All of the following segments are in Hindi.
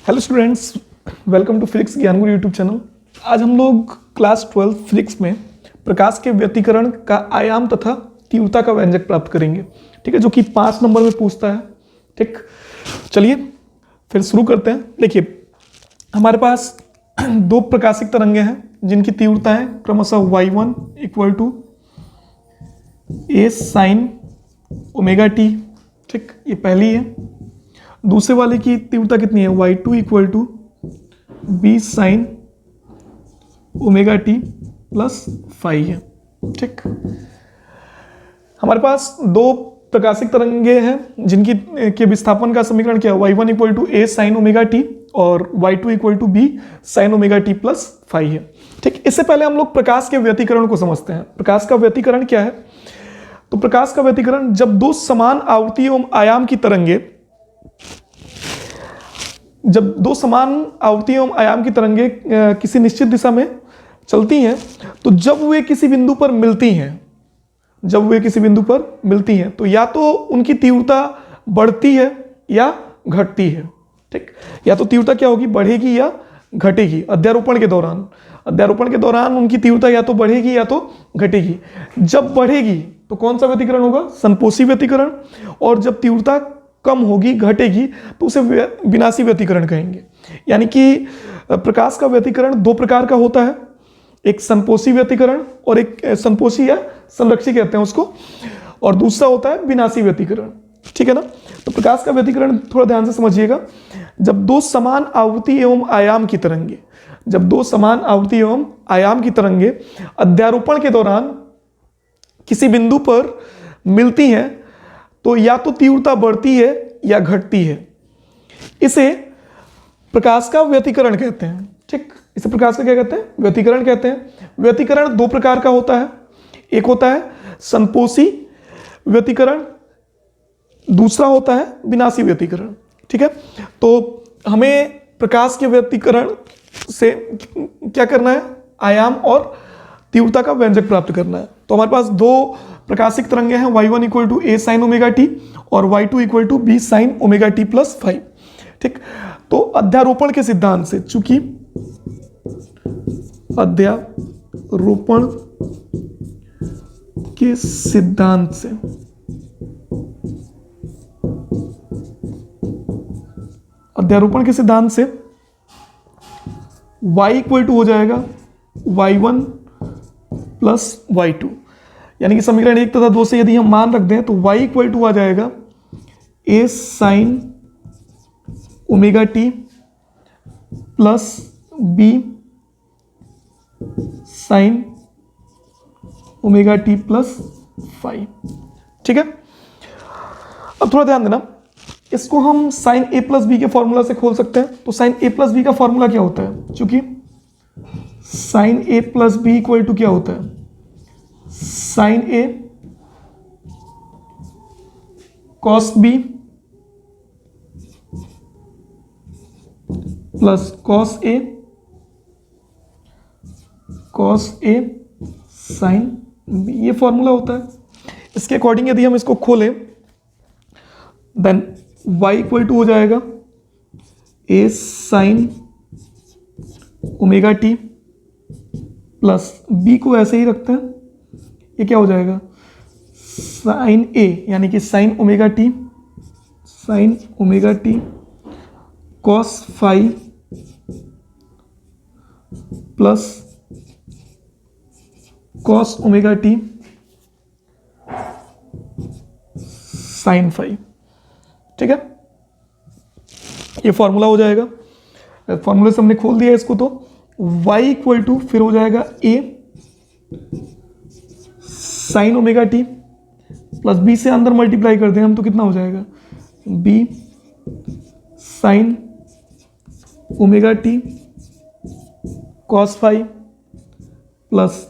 Hello students, welcome to physics Gyan Guru YouTube channel. आज हम लोग क्लास 12 फिजिक्स में प्रकाश के व्यतिकरण का आयाम तथा तीव्रता का व्यंजक प्राप्त करेंगे। ठीक है, जो कि 5 नंबर में पूछता है। ठीक, चलिए फिर शुरू करते हैं। देखिए, हमारे पास दो प्रकाशिक तरंगे हैं जिनकी तीव्रता है क्रमशः y1 equal to a sine omega t. ठीक, ये पहली है। दूसरे वाले की तीव्रता कितनी है? y2 equal to b sine omega t plus five है। ठीक, हमारे पास दो प्रकाशिक तरंगे हैं जिनकी के विस्थापन का समीकरण क्या है? y1 equal to a sine omega t और y2 equal to b sine omega t plus five है। ठीक, इससे पहले हम लोग प्रकाश के व्यतिकरण को समझते हैं। प्रकाश का व्यतिकरण क्या है? तो प्रकाश का व्यतिकरण जब दो समान आवृत्ति एवं आयाम की तरंगे किसी निश्चित दिशा में चलती हैं, तो जब वे किसी बिंदु पर मिलती हैं तो या तो उनकी तीव्रता बढ़ती है या घटती है। ठीक, या तो तीव्रता क्या होगी? बढ़ेगी या घटेगी। अध्यारोपण के दौरान उनकी तीव्रता या तो बढ़ेगी या तो घटेगी। जब बढ़ेगी तो कौन सा व्यतिकरण होगा? संपोषी व्यतिकरण। और जब तीव्रता कम होगी, घटेगी, तो उसे विनाशी व्यतिकरण कहेंगे। यानी कि प्रकाश का व्यतिकरण दो प्रकार का होता है, एक संपोषी व्यतिकरण और एक संपोषी या संरक्षी कहते हैं उसको, और दूसरा होता है विनाशी व्यतिकरण। ठीक है ना? तो प्रकाश का व्यतिकरण थोड़ा ध्यान से समझिएगा। जब दो समान आवृत्ति एवं आयाम की तरंगे अध्यारोपण के दौरान किसी बिंदु पर मिलती हैं तो या तो तीव्रता बढ़ती है या घटती है। इसे प्रकाश का व्यतिकरण कहते हैं। ठीक, इसे प्रकाश का क्या कहते हैं? व्यतिकरण कहते हैं। व्यतिकरण दो प्रकार का होता है, एक होता है संपोषी व्यतिकरण, दूसरा होता है विनाशी व्यतिकरण। ठीक है, तो हमें प्रकाश के व्यतिकरण से क्या करना है? आयाम और तीव्रता का व्यंजक प्राप्त करना है। तो हमारे पास दो प्रकाशिक तरंगे हैं, y1 equal to a sine omega t और y2 equal to b sine omega t plus five. ठीक, तो अध्यारोपण के सिद्धांत से, चूंकि अध्यारोपण के सिद्धांत से y इक्वल टू हो जाएगा y1 प्लस y2। यानी कि समीकरण 1 तथा 2 से यदि हम मान रख दें तो y इक्वल टू आ जाएगा a sine omega t plus b sine omega t plus five. ठीक है, अब थोड़ा ध्यान देना, इसको हम साइन a प्लस बी के फॉर्मूला से खोल सकते हैं। तो साइन a प्लस बी का फॉर्मूला क्या होता है? चूंकि sine a plus B equal to क्या होता है? Sine a cos b plus cos a sine b, ये फॉर्मूला होता है। इसके अकॉर्डिंग यदि हम इसको खोलें, देन y इक्वल टू हो जाएगा a sine omega t plus b को ऐसे ही रखते हैं, ये क्या हो जाएगा? साइन a, यानी कि sine omega t cos five plus cos omega t sine five. ठीक है, ये फॉर्मूला हो जाएगा। फॉर्मूले से हमने खोल दिया इसको, तो y इक्वल टू फिर हो जाएगा a sine omega t plus b से अंदर मल्टीप्लाई कर दें हम तो कितना हो जाएगा? b sine omega t cos five plus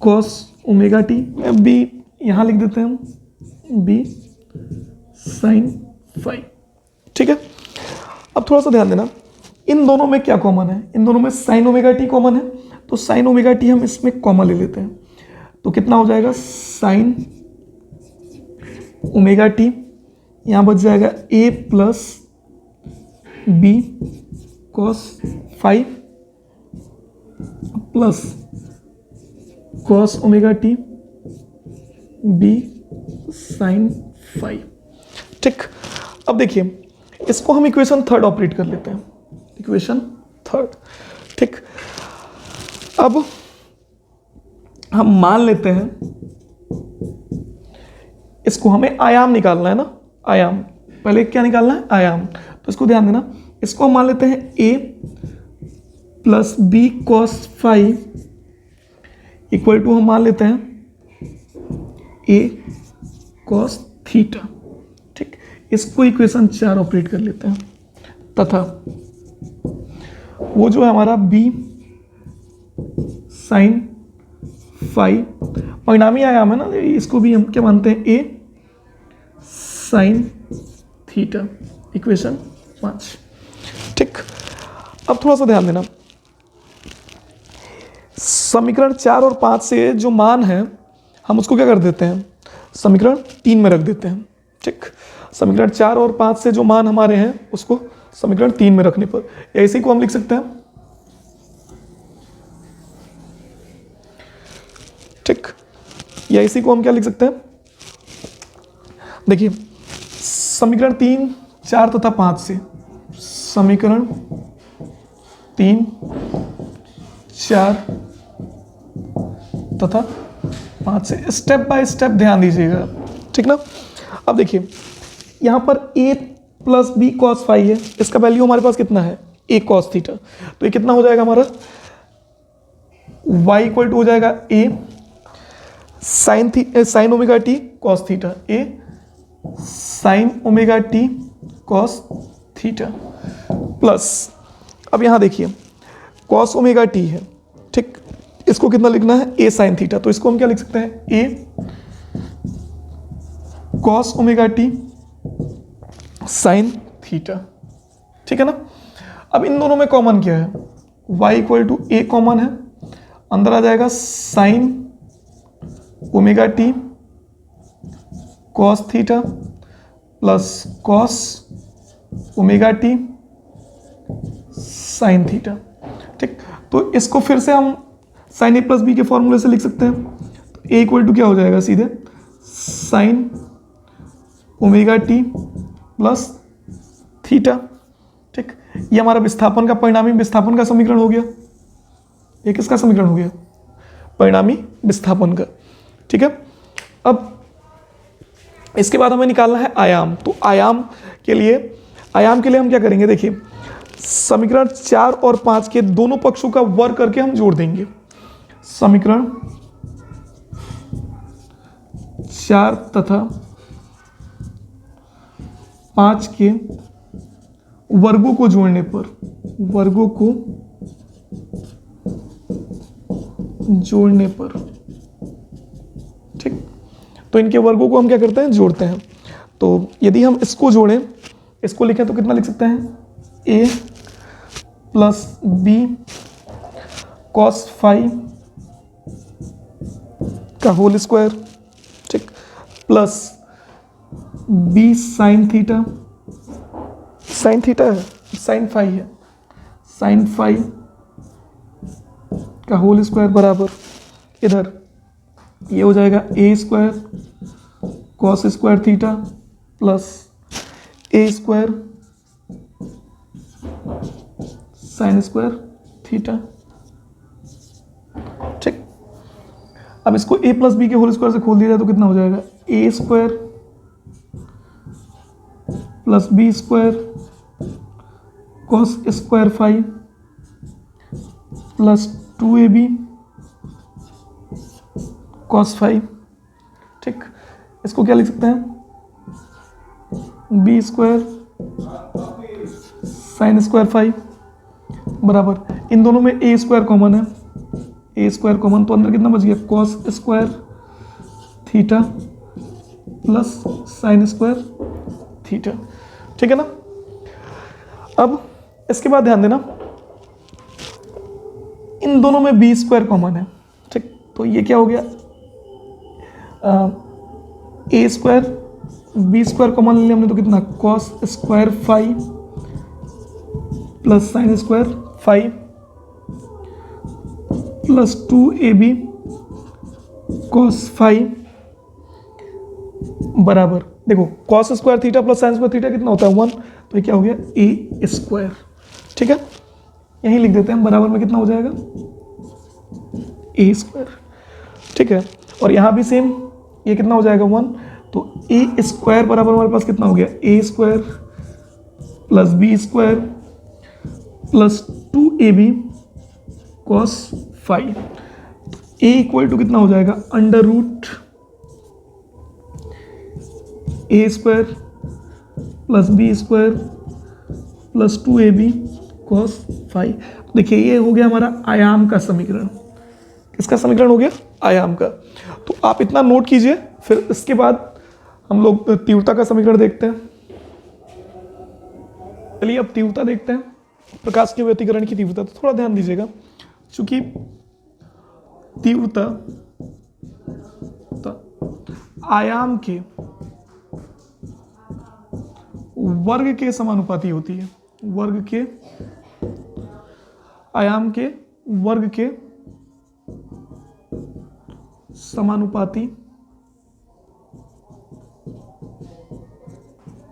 cos omega T, b यहाँ लिख देते हैं हम, b साइन फाइव। ठीक है, अब थोड़ा सा ध्यान देना, इन दोनों में क्या कॉमन है? इन दोनों में साइन ओमेगा टी कॉमन है, तो साइन ओमेगा टी हम इसमें कॉमन ले लेते हैं। तो कितना हो जाएगा? साइन ओमेगा टी, यहाँ बच जाएगा a plus B cos five plus cos omega t B sine five. ठीक, अब देखिए इसको हम इक्वेशन थर्ड ऑपरेट कर लेते हैं, इक्वेशन थर्ड। ठीक, अब हम मान लेते हैं इसको हमें आयाम निकालना है ना, आयाम पहले क्या निकालना है, आयाम। तो इसको ध्यान देना, इसको हम मान लेते हैं a plus B cos five equal to हम मान लेते हैं a कॉस थीटा। ठीक, इसको इक्वेशन 4 ऑपरेट कर लेते हैं, तथा वो जो है हमारा b साइन फाइव परिणामी आयाम है ना, इसको भी हम क्या मानते हैं, a साइन थीटा, इक्वेशन 5। ठीक, अब थोड़ा सा ध्यान देना, समीकरण 4 और 5 से जो मान है हम उसको क्या कर देते हैं, समीकरण 3 में रख देते हैं। ठीक, समीकरण 4 और 5 से जो मान हमारे हैं उसको समीकरण 3 में रखने पर या इसी को हम लिख सकते हैं। ठीक, या इसी को हम क्या लिख सकते हैं, देखिए समीकरण 3, 4 तथा 5 से, समीकरण 3, 4 तथा 5 से स्टेप बाय स्टेप ध्यान दीजिएगा। ठीक ना, अब देखिए यहाँ पर a plus B cos five है, इसका वैल्यू हमारे पास कितना है, a कॉस थीटा। तो ये कितना हो जाएगा हमारा, y इक्वल टू हो जाएगा a sine omega t cos theta, a sine omega t cos theta plus, अब यहाँ देखिए कॉस ओमेगा टी है। ठीक, इसको कितना लिखना है, a साइन थीटा। तो इसको हम क्या लिख सकते हैं, a cos omega t sine theta. ठीक है ना, अब इन दोनों में कॉमन क्या है, y equal to a common है, अंदर आ जाएगा sine omega t cos theta plus cos omega t sine theta. ठीक, तो इसको फिर से हम साइन ए प्लस बी के फॉर्मूले से लिख सकते हैं। तो ए इक्वल टू क्या हो जाएगा, सीधे sign omega t plus theta. ठीक, ये हमारा विस्थापन का, परिणामी विस्थापन का समीकरण हो गया। ये किसका समीकरण हो गया, परिणामी विस्थापन का। ठीक है, अब इसके बाद हमें निकालना है आयाम। तो आयाम के लिए हम क्या करेंगे, देखिए समीकरण 4 और 5 के दोनों पक्षों का वर्ग करके हम जोड़ देंगे। समीकरण 4 तथा 5 के वर्गों को जोड़ने पर, ठीक, तो इनके वर्गों को हम क्या करते हैं, जोड़ते हैं। तो यदि हम इसको जोड़ें, इसको लिखें तो कितना लिख सकते हैं, a plus B cos phi का होल स्क्वायर, ठीक, plus B sine theta, sine theta है, साइन फाइव है, साइन फाइव का होल स्क्वायर बराबर इधर ये हो जाएगा A square cos square theta plus A square sine square theta. ठीक, अब इसको ए प्लस बी के होल स्क्वायर से खोल दिया जाए तो कितना हो जाएगा, A square plus B square cos square phi plus 2ab cos five. ठीक, इसको क्या लिख सकते हैं, B square sine square five बराबर, इन दोनों में ए स्क्वायर कॉमन है, ए स्क्वायर कॉमन, तो अंदर कितना बच गया, cos square theta plus sign square theta. ठीक है ना, अब इसके बाद ध्यान देना इन दोनों में बी स्क्वायर कॉमन है। ठीक, तो ये क्या हो गया, A square B square common ले लिया हमने तो कितना, cos square phi plus sign square phi plus 2ab cos five बराबर, देखो cos square theta plus sign square theta कितना होता है 1, तो ये क्या हो गया ए स्क्वायर। ठीक है, यहीं लिख देते हैं हम, बराबर में कितना हो जाएगा ए स्क्वायर। ठीक है, और यहाँ भी सेम, ये कितना हो जाएगा 1, तो ए स्क्वायर बराबर हमारे पास कितना हो गया A square plus B square plus 2ab cos phi. A equal to कितना हो जाएगा under root A square plus B square plus 2ab cos phi. देखिए ये हो गया हमारा आयाम का समीकरण। किसका समीकरण हो गया आयाम का। तो आप इतना नोट कीजिए, फिर इसके बाद हम लोग तीव्रता का समीकरण देखते हैं। चलिए अब तीव्रता देखते हैं, प्रकाश के व्यतिकरण की तीव्रता। तो थोड़ा ध्यान दीजिएगा, चूंकि तीव्रता आयाम के वर्ग के समानुपाती होती है, वर्ग के आयाम के वर्ग के समानुपाती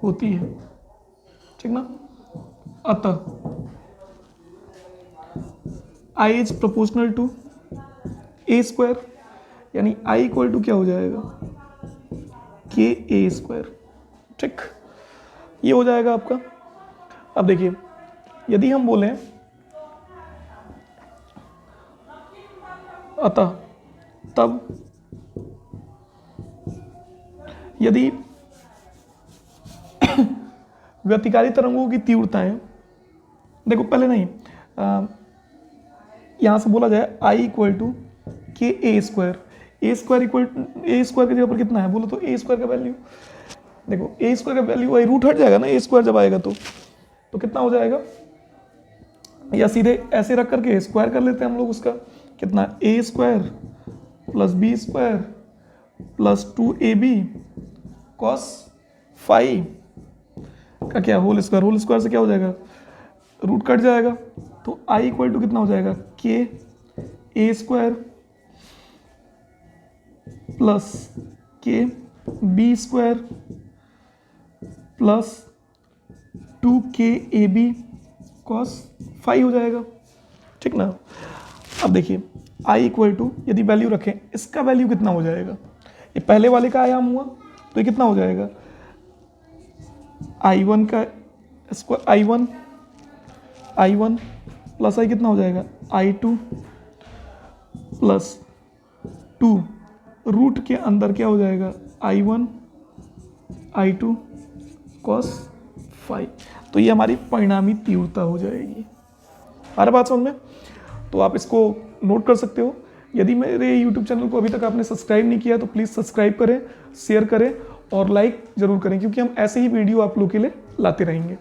होती है। ठीक ना, अतः I is proportional to A square, यानी I इक्वल टू क्या हो जाएगा के ए स्क्वायर। ठीक, ये हो जाएगा आपका। अब देखिए यदि हम बोलें अतः, तब यदि व्यतिकारी तरंगों की तीव्रताएं, देखो पहले नहीं, यहां से बोला जाए I इक्वल टू के A square, A square equal A square की जगह पर कितना है बोलो तो ए स्क्वायर का वैल्यू, देखो ए स्क्वायर का वैल्यू वही रूट हट जाएगा ना ए स्क्वायर जब आएगा तो कितना हो जाएगा, या सीधे ऐसे रख करके स्क्वायर कर लेते हैं हम लोग उसका, कितना A square plus B square plus 2ab cos phi का क्या होल स्क्वायर से क्या हो जाएगा रूट कट जाएगा, तो I इक्वल टू कितना हो जाएगा K A square plus K B square plus 2kab cos five हो जाएगा। ठीक ना, अब देखिए I इक्वल टू यदि वैल्यू रखें, इसका वैल्यू कितना हो जाएगा, ये पहले वाले का आयाम हुआ तो ये कितना हो जाएगा I1 का स्क्वायर, I1 प्लस I कितना हो जाएगा I2 प्लस 2 रूट के अंदर क्या हो जाएगा I1 I2 कॉस फाइव। तो ये हमारी परिणामी तीव्रता हो जाएगी। हर बात समझ में, तो आप इसको नोट कर सकते हो। यदि मेरे YouTube चैनल को अभी तक आपने सब्सक्राइब नहीं किया तो प्लीज़ सब्सक्राइब करें, शेयर करें और लाइक ज़रूर करें, क्योंकि हम ऐसे ही वीडियो आप लोगों के लिए लाते रहेंगे।